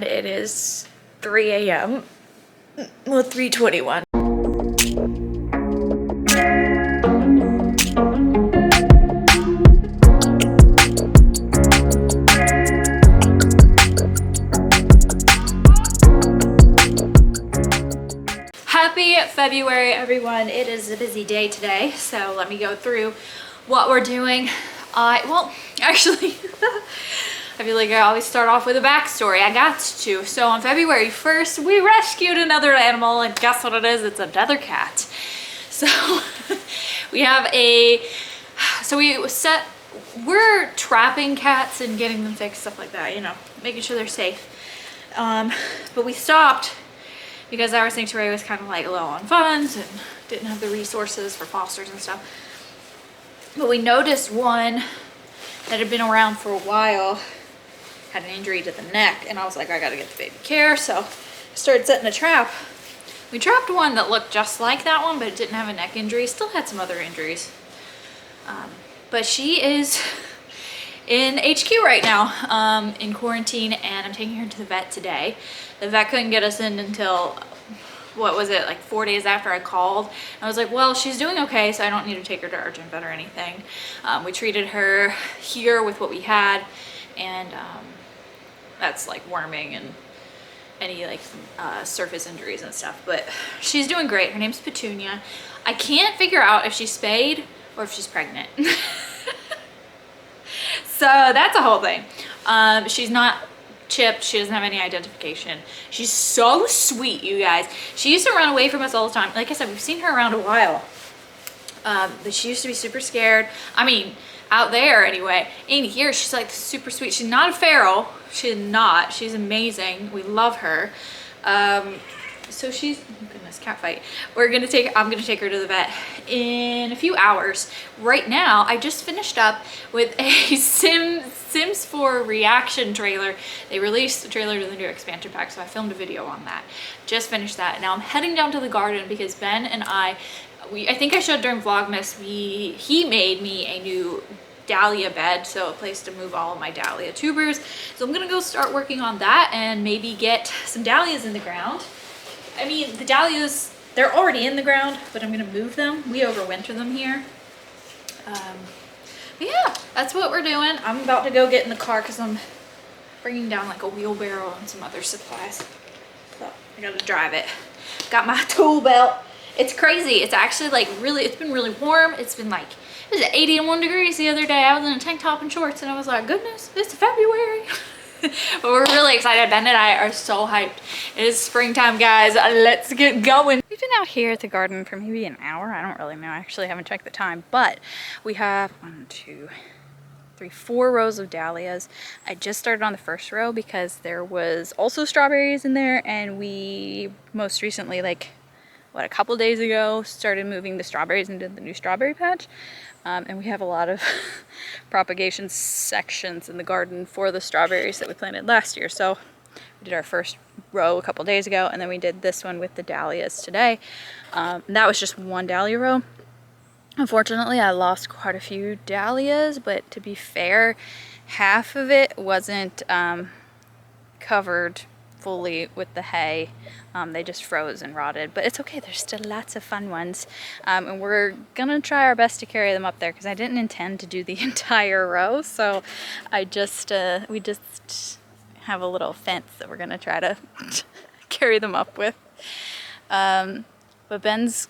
It is 3 a.m. Well, 3:21. Happy February, everyone. It is a busy day today, so let me go through what we're doing. Well, actually, I feel like I always start off with a backstory. I got to. So on February 1st, we rescued another animal, and guess what it is? It's another cat. So we have we're trapping cats and getting them fixed, stuff like that, you know, making sure they're safe. But we stopped because our sanctuary was kind of like low on funds and didn't have the resources for fosters and stuff. But we noticed one that had been around for a while had an injury to the neck, and I was like, I gotta get the baby care. So I started setting a trap. We trapped one that looked just like that one, but it didn't have a neck injury. Still had some other injuries. But she is in HQ right now, in quarantine, and I'm taking her to the vet today. The vet couldn't get us in until, what was it, like 4 days after I called. I was like, well, she's doing okay, so I don't need to take her to urgent vet or anything. We treated her here with what we had, and that's like worming and any like surface injuries and stuff, but she's doing great. Her name's Petunia. I can't figure out if she's spayed or if she's pregnant. So that's a whole thing. She's not chipped. She doesn't have any identification. She's so sweet, you guys. She used to run away from us all the time. Like I said, we've seen her around a while, but she used to be super scared. I mean, out there anyway. In here, she's like super sweet. She's not a feral. She's not. She's amazing. We love her. So she's, oh goodness, cat fight. I'm gonna take her to the vet in a few hours. Right now, I just finished up with a Sims 4 reaction trailer. They released the trailer to the new expansion pack, so I filmed a video on that. Just finished that. Now I'm heading down to the garden because Ben and I think I showed during Vlogmas, he made me a new Dahlia bed, so a place to move all of my Dahlia tubers. So I'm gonna go start working on that and maybe get some Dahlias in the ground. I mean, the Dahlias, they're already in the ground, but I'm gonna move them. We overwinter them here. But yeah, that's what we're doing. I'm about to go get in the car because I'm bringing down like a wheelbarrow and some other supplies. So I gotta drive it. Got my tool belt. It's crazy. It's actually like it's been really warm. It's been like, it was 81 degrees the other day. I was in a tank top and shorts, and I was like, goodness, it's February. But we're really excited. Ben and I are so hyped. It is springtime, guys. Let's get going. We've been out here at the garden for maybe an hour. I don't really know. I actually haven't checked the time, but we have 4 rows of dahlias. I just started on the first row because there was also strawberries in there, and we most recently, like, a couple days ago, started moving the strawberries into the new strawberry patch. And we have a lot of propagation sections in the garden for the strawberries that we planted last year. So we did our first row a couple days ago, and then we did this one with the dahlias today. And that was just one dahlia row. Unfortunately, I lost quite a few dahlias, but to be fair, half of it wasn't covered fully with the hay. They just froze and rotted, but it's okay. There's still lots of fun ones, and we're gonna try our best to carry them up there because I didn't intend to do the entire row. So we just have a little fence that we're gonna try to carry them up with. But Ben's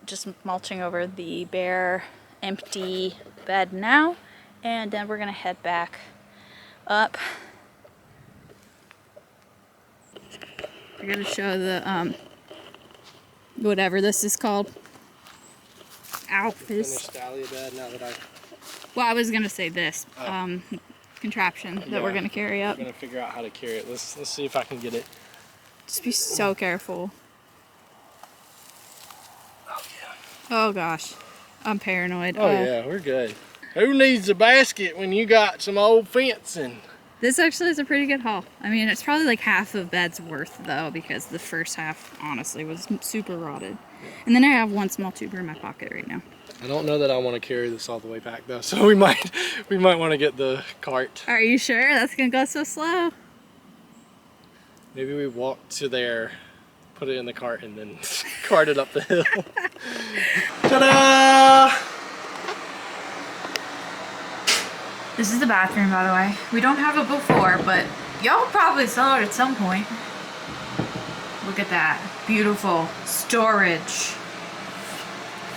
just mulching over the bare, empty bed now, and then we're gonna head back up. I gotta show the, whatever this is called. Ow. Finished Dahlia bed now that Well, I was gonna say this, contraption that we're gonna carry up. I'm gonna figure out how to carry it. Let's see if I can get it. Just be so careful. Oh, yeah. Oh, gosh. I'm paranoid. Oh, yeah, we're good. Who needs a basket when you got some old fencing? This actually is a pretty good haul. I mean, it's probably like half of bed's worth, though, because the first half, honestly, was super rotted. Yeah. And then I have one small tuber in my pocket right now. I don't know that I want to carry this all the way back, though, so we might want to get the cart. Are you sure? That's going to go so slow. Maybe we walk to there, put it in the cart, and then cart it up the hill. Ta-da! This is the bathroom, by the way. We don't have it before, but y'all probably saw it at some point. Look at that. Beautiful storage.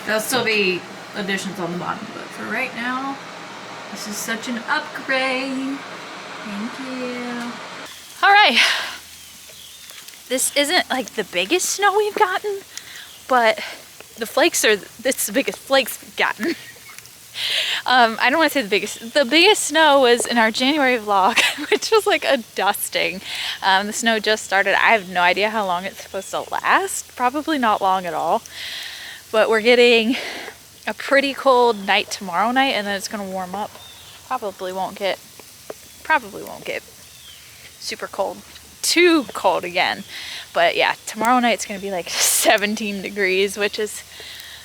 There'll still be additions on the bottom, but for right now, this is such an upgrade. Thank you. All right. This isn't like the biggest snow we've gotten, but the flakes are, it's the biggest flakes we've gotten. I don't want to say the biggest. The biggest snow was in our January vlog, which was like a dusting. The snow just started. I have no idea how long it's supposed to last. Probably not long at all. But we're getting a pretty cold night tomorrow night, and then it's going to warm up. Probably won't get super cold. Too cold again. But yeah, tomorrow night it's going to be like 17 degrees, which is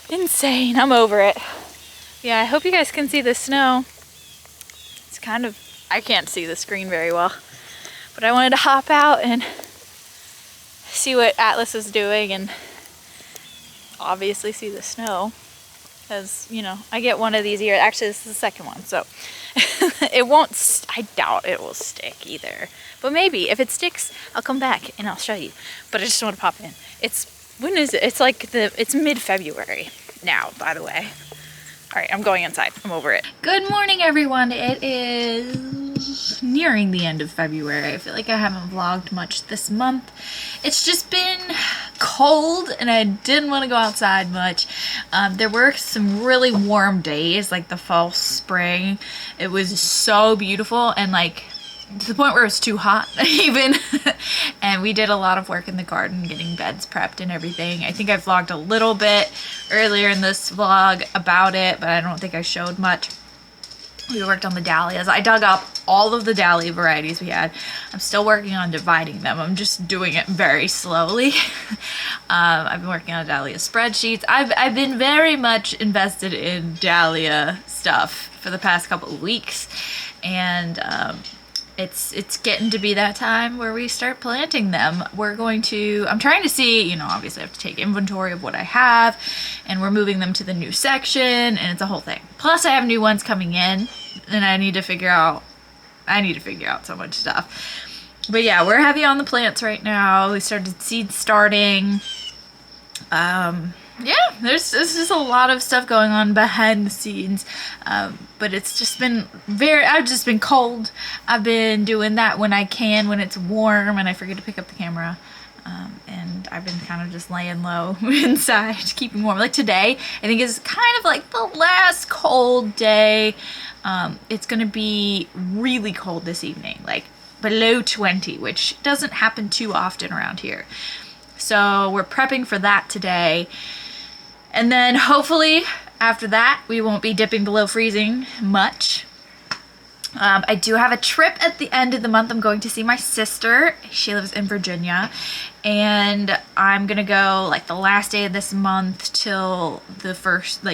insane. I'm over it. Yeah, I hope you guys can see the snow. It's kind of, I can't see the screen very well, but I wanted to hop out and see what Atlas is doing and obviously see the snow, because, you know, I get one of these a year. Actually, this is the second one, so it won't, I doubt it will stick either, but maybe if it sticks, I'll come back and I'll show you. But I just want to pop in. When is it? It's like it's mid-February now, by the way. All right, I'm going inside. I'm over it. Good morning, everyone. It is nearing the end of February. I feel like I haven't vlogged much this month. It's just been cold and I didn't want to go outside much. There were some really warm days, like the fall, spring. It was so beautiful and like to the point where it was too hot even. And we did a lot of work in the garden, getting beds prepped and everything. I think I vlogged a little bit earlier in this vlog about it, but I don't think I showed much. We worked on the dahlias. I dug up all of the dahlia varieties we had. I'm still working on dividing them. I'm just doing it very slowly. I've been working on dahlia spreadsheets. I've been very much invested in dahlia stuff for the past couple of weeks, and it's getting to be that time where we start planting them. I'm trying to see, you know, obviously I have to take inventory of what I have, and we're moving them to the new section, and it's a whole thing. Plus I have new ones coming in, and I need to figure out so much stuff. But yeah, we're heavy on the plants right now. We started seed starting. Yeah, there's just a lot of stuff going on behind the scenes, but it's just been I've just been cold. I've been doing that when I can, when it's warm and I forget to pick up the camera, and I've been kind of just laying low inside, keeping warm. Like today, I think is kind of like the last cold day. It's gonna be really cold this evening, like below 20, which doesn't happen too often around here. So we're prepping for that today. And then hopefully after that, we won't be dipping below freezing much. I do have a trip at the end of the month. I'm going to see my sister. She lives in Virginia. And I'm going to go like the last day of this month till the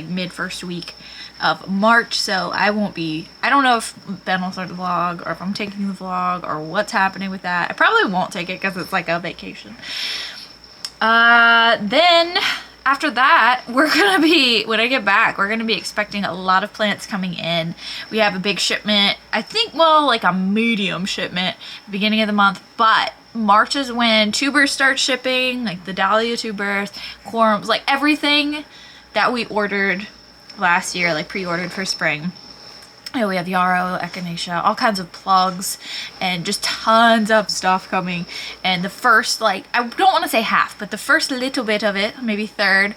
mid first week of March. So I don't know if Ben will start the vlog or if I'm taking the vlog or what's happening with that. I probably won't take it because it's like a vacation. Then after that, when I get back, we're gonna be expecting a lot of plants coming in. We have a big shipment, I think, well, like a medium shipment, beginning of the month, but March is when tubers start shipping, like the dahlia tubers, corms, like everything that we ordered last year, like pre-ordered for spring. You know, we have yarrow, echinacea, all kinds of plugs, and just tons of stuff coming. And the first, like, I don't want to say half, but the first little bit of it, maybe third,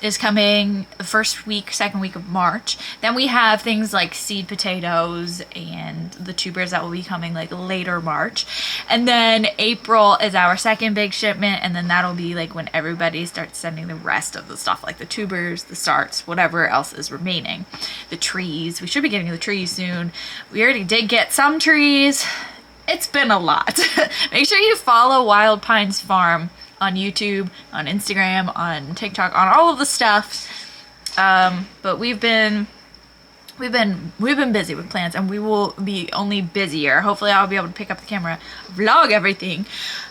is coming the first week, second week of March. Then we have things like seed potatoes and the tubers that will be coming like later March. And then April is our second big shipment, and then that'll be like when everybody starts sending the rest of the stuff, like the tubers, the starts, whatever else is remaining. The trees, we should be getting the trees soon. We already did get some trees. It's been a lot. Make sure you follow Wild Pines Farm on YouTube, on Instagram, on TikTok, on all of the stuff. But we've been we've been busy with plants, and we will be only busier. Hopefully I'll be able to pick up the camera, vlog everything.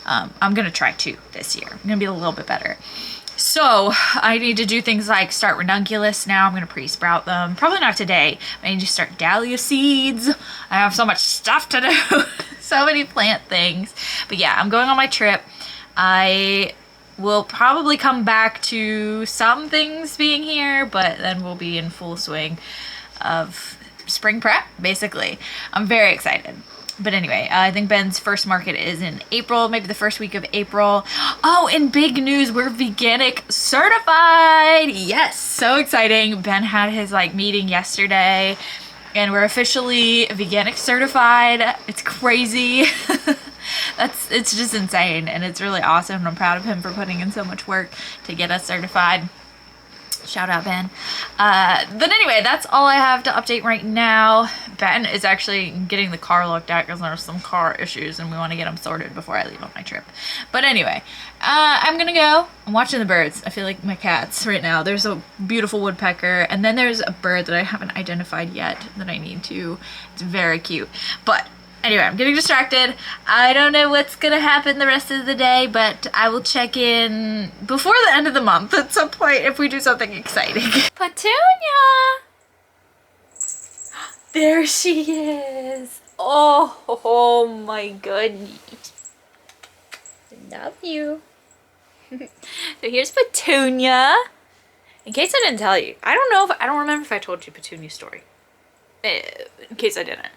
I'm gonna try to this year. I'm gonna be a little bit better. So I need to do things like start ranunculus now. I'm gonna pre-sprout them. Probably not today. I need to start dahlia seeds. I have so much stuff to do. So many plant things. But yeah, I'm going on my trip. I will probably come back to some things being here, but then we'll be in full swing of spring prep, basically. I'm very excited. But anyway, I think Ben's first market is in April, maybe the first week of April. Oh, and big news, we're veganic certified. Yes, so exciting. Ben had his like meeting yesterday and we're officially veganic certified. It's crazy. It's just insane, and it's really awesome, and I'm proud of him for putting in so much work to get us certified. Shout out, Ben. But anyway, that's all I have to update right now. Ben is actually getting the car looked at because there's some car issues and we want to get them sorted before I leave on my trip. But anyway, I'm gonna go. I'm watching the birds. I feel like my cats right now. There's a beautiful woodpecker, and then there's a bird that I haven't identified yet that I need to. It's very cute. But anyway, I'm getting distracted. I don't know what's gonna happen the rest of the day, but I will check in before the end of the month at some point if we do something exciting. Petunia! There she is. Oh my goodness. Love you. So here's Petunia. In case I didn't tell you, I don't remember if I told you Petunia's story. In case I didn't.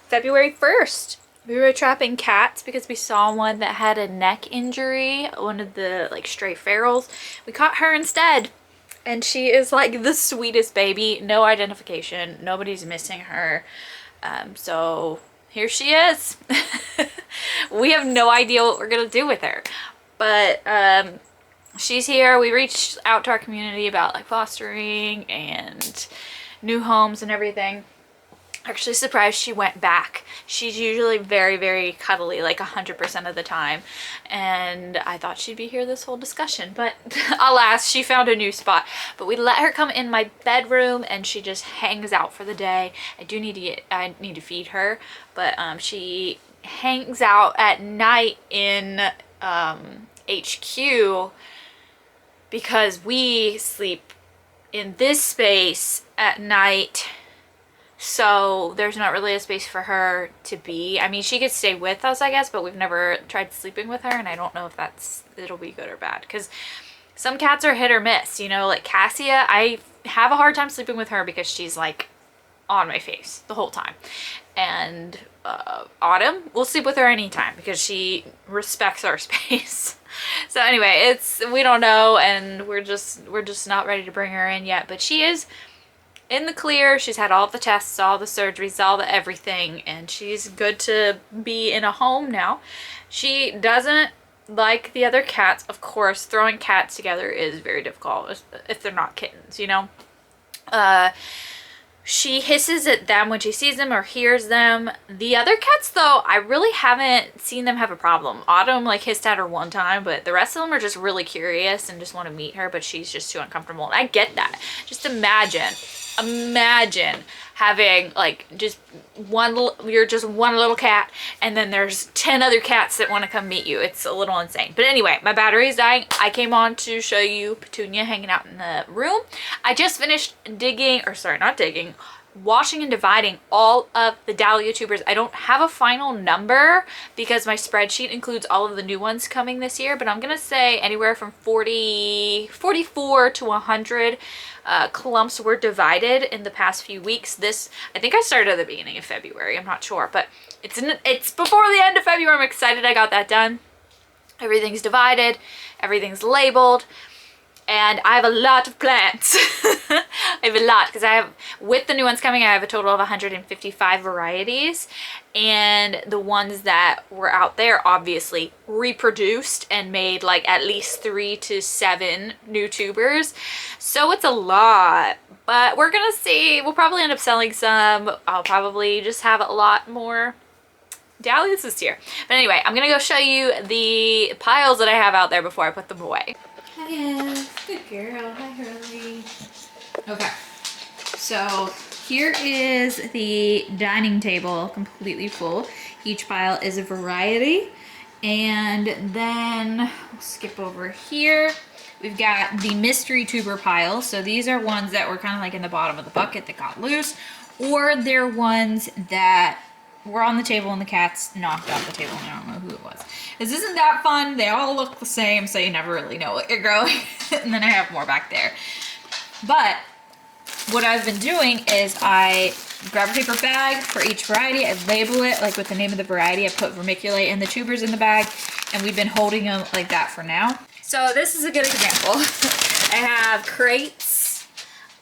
February 1st, we were trapping cats because we saw one that had a neck injury, one of the like stray ferals. We caught her instead, and she is like the sweetest baby. No identification, nobody's missing her. So here she is. We have no idea what we're gonna do with her, but she's here. We reached out to our community about like fostering and new homes and everything. Actually surprised she went back. She's usually very, very cuddly, like 100% of the time. And I thought she'd be here this whole discussion, but alas, she found a new spot. But we let her come in my bedroom and she just hangs out for the day. I need to feed her, but she hangs out at night in HQ because we sleep in this space at night, so there's not really a space for her to be. I mean, she could stay with us, I guess, but we've never tried sleeping with her, and I don't know if it'll be good or bad, because some cats are hit or miss, you know, like Cassia. I have a hard time sleeping with her because she's like on my face the whole time, and Autumn, we'll sleep with her anytime because she respects our space. So anyway, we don't know, and we're just not ready to bring her in yet, but she is in the clear. She's had all the tests, all the surgeries, all the everything, and she's good to be in a home now. She doesn't like the other cats. Of course, throwing cats together is very difficult if they're not kittens, you know. She hisses at them when she sees them or hears them. The other cats, though, I really haven't seen them have a problem. Autumn like hissed at her one time, but the rest of them are just really curious and just want to meet her, but she's just too uncomfortable. And I get that. Just imagine having like you're just one little cat, and then there's 10 other cats that want to come meet you. It's a little insane. But anyway, my battery is dying. I came on to show you Petunia hanging out in the room. I just finished washing and dividing all of the Dahlia tubers. I don't have a final number because my spreadsheet includes all of the new ones coming this year, but I'm gonna say anywhere from 44 to 100 clumps were divided in the past few weeks. I think I started at the beginning of February, I'm not sure, but it's before the end of February. I'm excited I got that done. Everything's divided, everything's labeled, and I have a lot of plants. I have a lot because with the new ones coming, I have a total of 155 varieties, and the ones that were out there obviously reproduced and made like at least 3 to 7 new tubers. So it's a lot, but we're gonna see. We'll probably end up selling some. I'll probably just have a lot more Dahlias this year. But anyway, I'm gonna go show you the piles that I have out there before I put them away. Hi, good girl. Hi, Hurley. Okay, so Here is the dining table, completely full. Each pile is a variety. And then we'll skip over here. We've got the mystery tuber pile. So these are ones that were kind of like in the bottom of the bucket that got loose, or they're ones that were on the table and the cats knocked off the table. And I don't know who it was. This isn't that fun. They all look the same, so you never really know what you're growing. And then I have more back there. But what I've been doing is I grab a paper bag for each variety. I label it like with the name of the variety. I put vermiculite and the tubers in the bag, and we've been holding them like that for now. So this is a good example. I have crates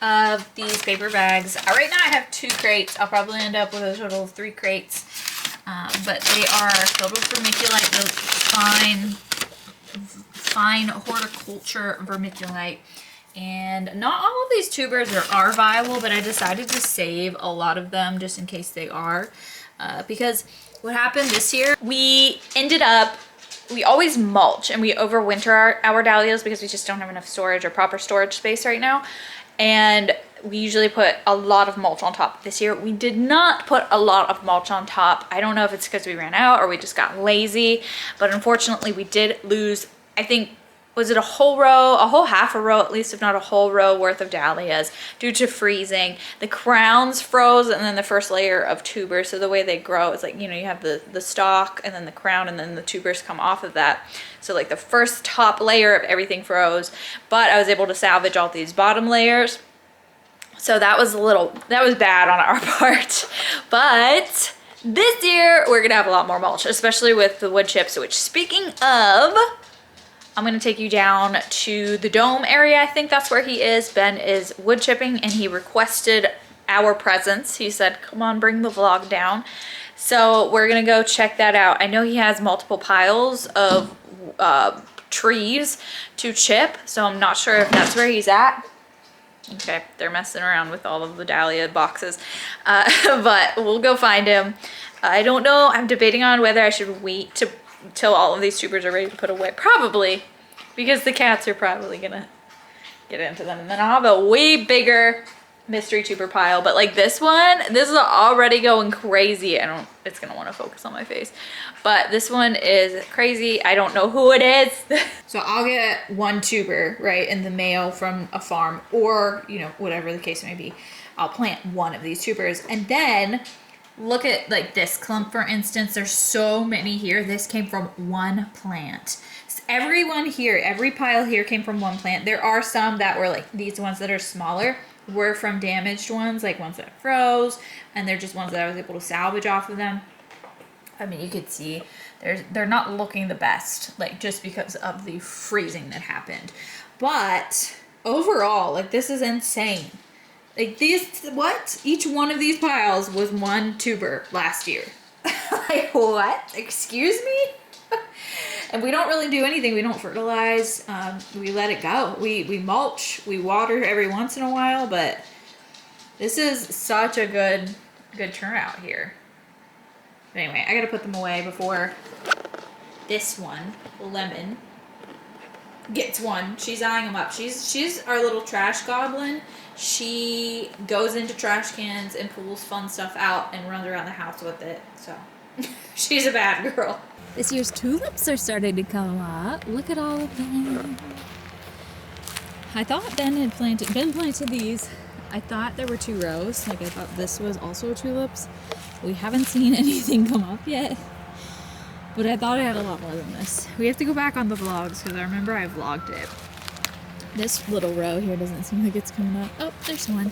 of these paper bags. Right now I have 2 crates. I'll probably end up with a total of 3 crates. But they are filled with vermiculite, the fine horticulture vermiculite. And not all of these tubers are viable, but I decided to save a lot of them just in case they are. Because what happened this year, we always mulch and we overwinter our dahlias because we just don't have enough storage or proper storage space right now. And we usually put a lot of mulch on top. This year, we did not put a lot of mulch on top. I don't know if it's because we ran out or we just got lazy, but unfortunately we did lose, I think, was it a whole half a row at least, if not a whole row worth of dahlias due to freezing. The crowns froze, and then the first layer of tubers. So the way they grow is like, you know, you have the stalk and then the crown and then the tubers come off of that. So like the first top layer of everything froze, but I was able to salvage all these bottom layers. So that was bad on our part. But this year we're gonna have a lot more mulch, especially with the wood chips, which, speaking of, I'm gonna take you down to the dome area. I think that's where he is. Ben is wood chipping and he requested our presence. He said, come on, bring the vlog down. So we're gonna go check that out. I know he has multiple piles of trees to chip, so I'm not sure if that's where he's at. Okay, they're messing around with all of the dahlia boxes, but we'll go find him. I don't know, I'm debating on whether I should wait till all of these tubers are ready to put away. Probably, because the cats are probably gonna get into them. And then I'll have a way bigger mystery tuber pile. But like this is already going crazy. It's gonna want to focus on my face. But this one is crazy. I don't know who it is. So I'll get 1 tuber, right, in the mail from a farm, or, you know, whatever the case may be. I'll plant 1 of these tubers, and then look at like this clump, for instance. There's so many here. This came from 1 plant. So everyone here, every pile here came from 1 plant. There are some that were like these ones that are smaller were from damaged ones, like ones that froze, and they're just ones that I was able to salvage off of them. I mean, you could see they're not looking the best, like just because of the freezing that happened. But overall, like, this is insane. Like each one of these piles was 1 tuber last year. Like, what? Excuse me? And we don't really do anything. We don't fertilize. We let it go. We mulch. We water every once in a while, but this is such a good turnout here. But anyway, I gotta put them away before this one, Lemon, gets one. She's eyeing them up. She's our little trash goblin. She goes into trash cans and pulls fun stuff out and runs around the house with it. So she's a bad girl. This year's tulips are starting to come up. Look at all of them. I thought Ben had planted these. I thought there were 2 rows. Like, I thought this was also tulips. We haven't seen anything come up yet. But I thought I had a lot more than this. We have to go back on the vlogs because I remember I vlogged it. This little row here doesn't seem like it's coming up. Oh, there's one.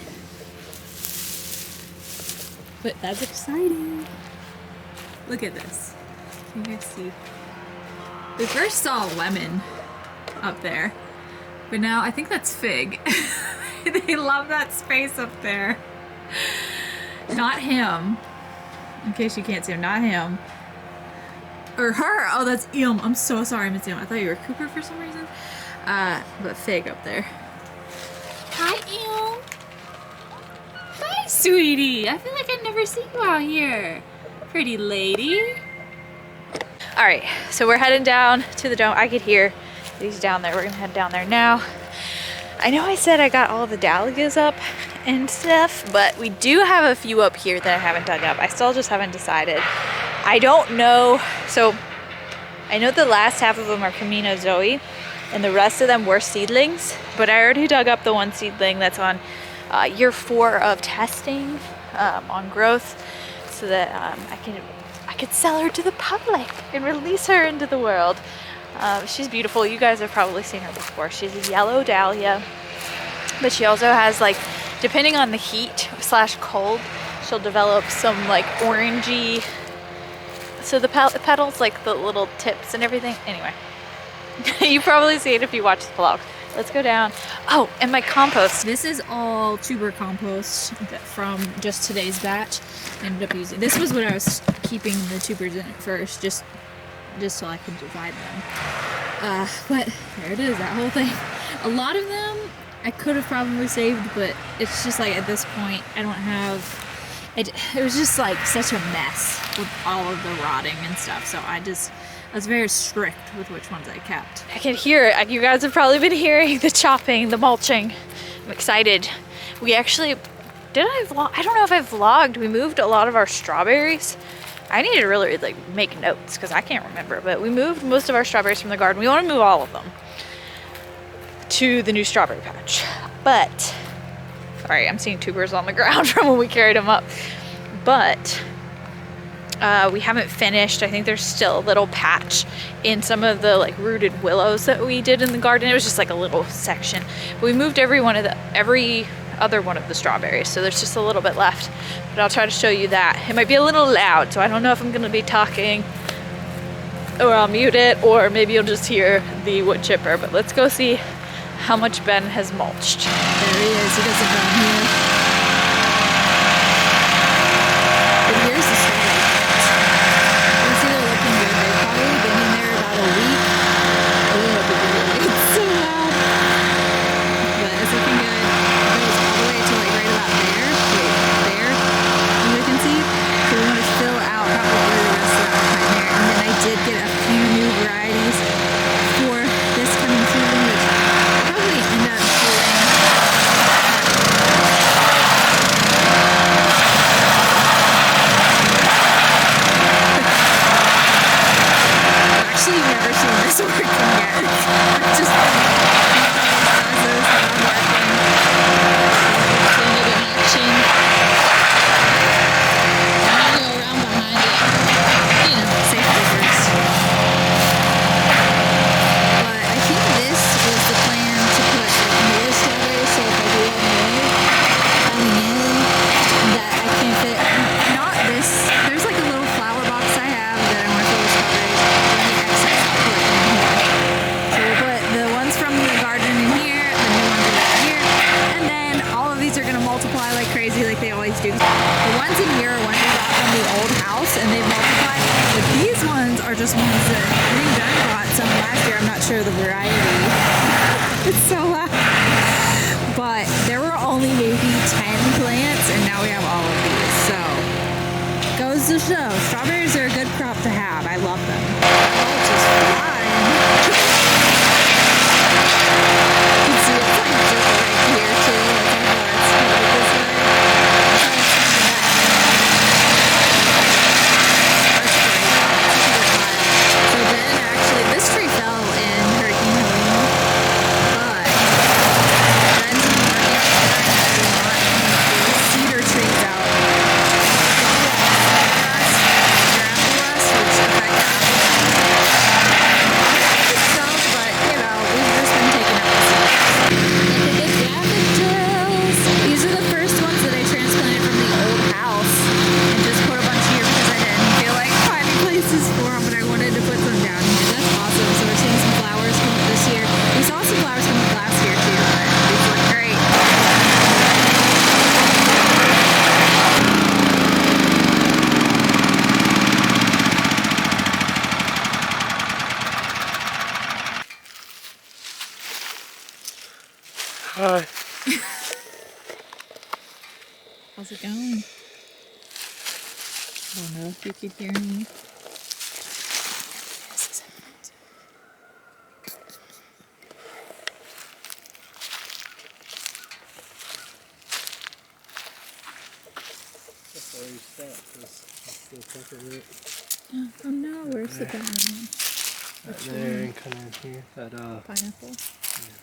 But that's exciting. Look at this. Can you guys see? We first saw Lemon up there, but now I think that's Fig. They love that space up there. Not him. In case you can't see him, not him. Or her. Oh, that's Ilm. I'm so sorry, Miss Ilm. I thought you were Cooper for some reason. But Fig up there. Hi, Ilm. Hi, sweetie. I feel like I've never seen you out here. Pretty lady. All right, so we're heading down to the dome. I could hear these down there. We're gonna head down there now. I know I said I got all the dahlias up and stuff, but we do have a few up here that I haven't dug up. I still just haven't decided. I don't know. So I know the last half of them are Camino Zoe, and the rest of them were seedlings, but I already dug up the one seedling that's on year 4 of testing on growth, so that I could sell her to the public and release her into the world. She's beautiful. You guys have probably seen her before. She's a yellow dahlia, but she also has, like, depending on the heat / cold, she'll develop some like orangey. So the petals, like the little tips and everything. Anyway, you probably see it if you watch the vlog. Let's go down. Oh, and my compost. This is all tuber compost from just today's batch. I ended up using this was what I was keeping the tubers in at first, just so I could divide them. But there it is, that whole thing. A lot of them I could have probably saved, but it's just like at this point I don't have. It was just like such a mess with all of the rotting and stuff. So I was very strict with which ones I kept. I can hear it. You guys have probably been hearing the chopping, the mulching. I'm excited. We actually, I don't know if I vlogged. We moved a lot of our strawberries. I need to really like make notes because I can't remember, but we moved most of our strawberries from the garden. We want to move all of them to the new strawberry patch. But, sorry, I'm seeing tubers on the ground from when we carried them up. But we haven't finished. I think there's still a little patch in some of the like rooted willows that we did in the garden. It was just like a little section. But we moved every other one of the strawberries, so there's just a little bit left. But I'll try to show you that. It might be a little loud, so I don't know if I'm gonna be talking or I'll mute it, or maybe you'll just hear the wood chipper. But let's go see how much Ben has mulched. There he is. He doesn't down here. But here's the strawberry plants. You can see they're looking good. They've probably been in there about a week. It's so loud. But it's looking good. It goes all the way to like right about there. Wait, there. You can see. So we want to fill out probably the rest of that time there. And then I did get a few new varieties for this coming season, which I'll probably end up doing. I've actually never seen this working yet. It's just just ones that I think Doug bought some last year. I'm not sure the variety. It's so loud. But there were only maybe 10 plants, and now we have all of these. So, goes to show, strawberries are a good crop to have. I love them. Oh, it's just flying. You can see it's like just right here too. It's like this way. This tree fell in Hurricane Helene, but then these cedar trees out. Which affect some, but you know, we've just been taking out the seeds. The daffodils. These are the first ones that I transplanted from the old house and just put a bunch here because I didn't feel like finding places for them, but I wanted to put them down here. That's awesome. So we're seeing some flowers come up this year. We saw some flowers come up last year too, but these look great. Hi. How's it going? I don't know if you could hear me. little peppermint. Oh no, where's the banana? Right there and kind of in here. That Pineapple. Yeah.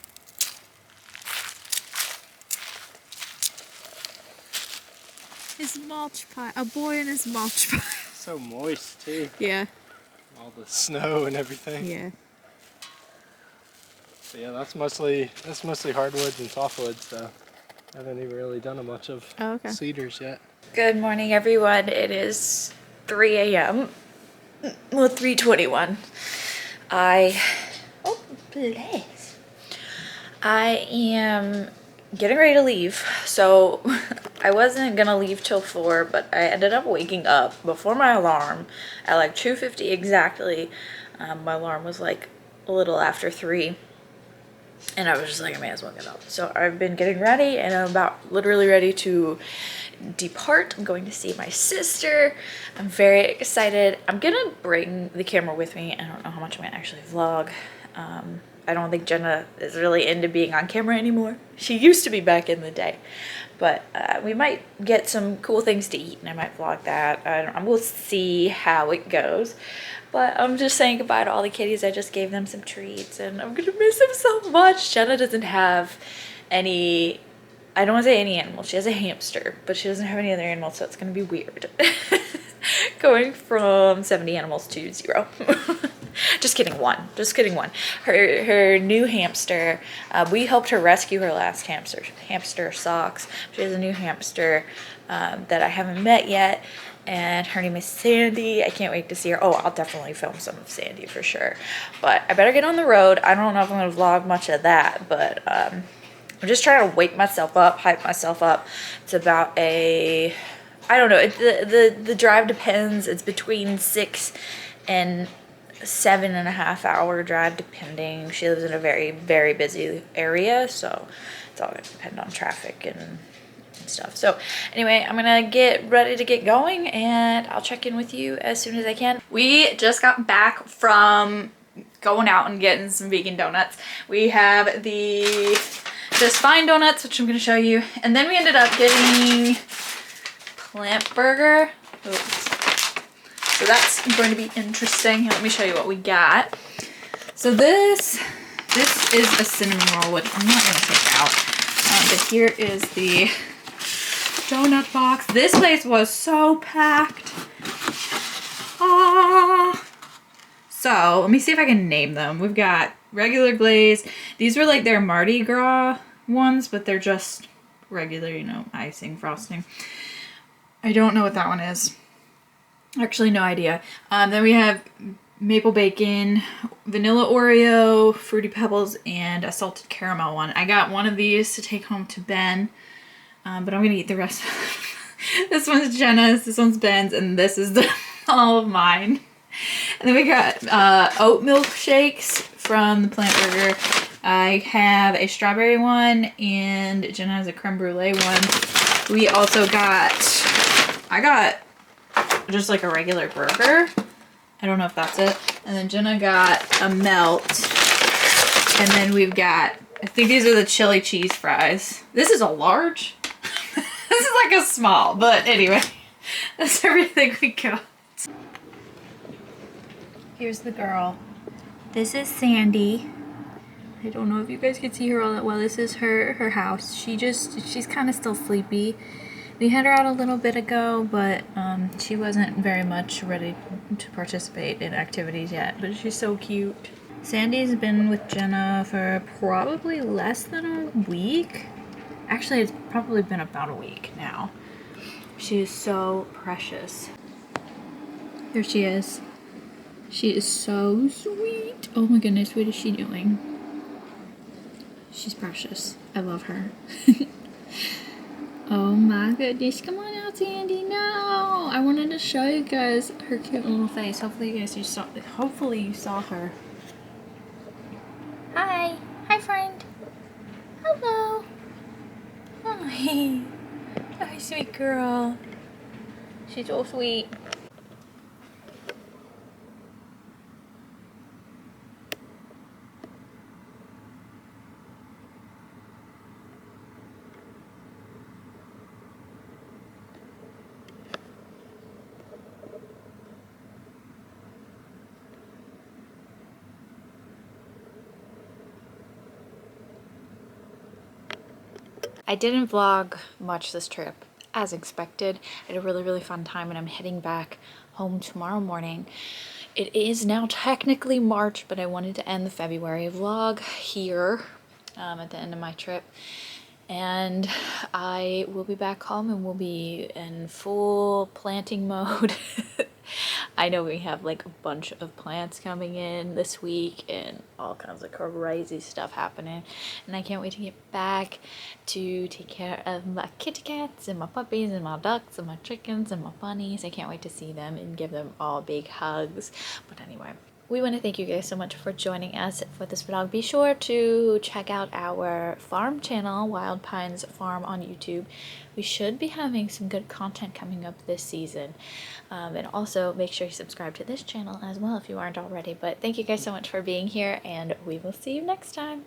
His mulch pile. A boy in his mulch pile. So moist too. Yeah. All the snow and everything. Yeah. So yeah, that's mostly hardwoods and softwoods. So I haven't even really done a bunch of cedars yet. Good morning, everyone. It is 3 a.m. Well, 3:21. Oh, bless. I am getting ready to leave. So I wasn't gonna leave till 4, but I ended up waking up before my alarm at like 2:50 exactly. My alarm was like a little after 3. And I was just like, I may as well get up. So I've been getting ready and I'm about literally ready to depart. I'm going to see my sister. I'm very excited. I'm gonna bring the camera with me. I don't know how much I'm gonna actually vlog. I don't think Jenna is really into being on camera anymore. She used to be back in the day. But we might get some cool things to eat and I might vlog that. We'll see how it goes. But I'm just saying goodbye to all the kitties. I just gave them some treats and I'm gonna miss them so much. Jenna doesn't have any, I don't want to say any animals. She has a hamster, but she doesn't have any other animals, so it's gonna be weird. Going from 70 animals to 0. Just kidding, one. Just kidding, one. Her new hamster, we helped her rescue her last hamster Socks. She has a new hamster that I haven't met yet, and her name is Sandy. I can't wait to see her. Oh, I'll definitely film some of Sandy for sure. But I better get on the road. I don't know if I'm gonna vlog much of that, but I'm just trying to wake myself up, hype myself up. It's about a, I don't know, the drive depends. It's between 6 and 7.5 hour drive depending. She lives in a very, very busy area, so it's all gonna depend on traffic and stuff. So anyway, I'm gonna get ready to get going and I'll check in with you as soon as I can. We just got back from going out and getting some vegan donuts. We have the Just Fine donuts, which I'm gonna show you, and then we ended up getting plant burger. Oops. So that's going to be interesting. Let me show you what we got. So this is a cinnamon roll, which I'm not gonna take out. But here is the donut box. This place was so packed. So let me see if I can name them. We've got regular glaze. These were like their Mardi Gras ones, but they're just regular, you know, icing, frosting. I don't know what that one is. Actually, no idea. Then we have maple bacon, vanilla Oreo, Fruity Pebbles, and a salted caramel one. I got one of these to take home to Ben, but I'm gonna eat the rest. This one's Jenna's, this one's Ben's, and this is all of mine. And then we got oat milk shakes from the Plant Burger. I have a strawberry one, and Jenna has a creme brulee one. We also got, I got just like a regular burger. I don't know if that's it. And then Jenna got a melt. And then we've got, I think these are the chili cheese fries. This is a large. This is like a small, but anyway, that's everything we got. Here's the girl. This is Sandy. I don't know if you guys can see her all that well. This is her house. She's kind of still sleepy. We had her out a little bit ago, but she wasn't very much ready to participate in activities yet, but she's so cute. Sandy's been with Jenna for probably less than a week. Actually, it's probably been about a week now. She is so precious. There she is. She is so sweet. Oh my goodness, what is she doing? She's precious. I love her. Oh my goodness, come on out, Sandy. No, I wanted to show you guys her cute little face. Hopefully you saw her. Hi friend. Hello. Hi. Oh, sweet girl. She's so sweet. I didn't vlog much this trip, as expected. I had a really fun time, and I'm heading back home tomorrow morning. It is now technically March, but I wanted to end the February vlog here at the end of my trip. And I will be back home and we'll be in full planting mode. I know we have like a bunch of plants coming in this week and all kinds of crazy stuff happening, and I can't wait to get back to take care of my kitty cats and my puppies and my ducks and my chickens and my bunnies. I can't wait to see them and give them all big hugs. But anyway, we want to thank you guys so much for joining us for this vlog. Be sure to check out our farm channel, Wild Pines Farm, on YouTube. We should be having some good content coming up this season. And also make sure you subscribe to this channel as well if you aren't already. But thank you guys so much for being here, and we will see you next time.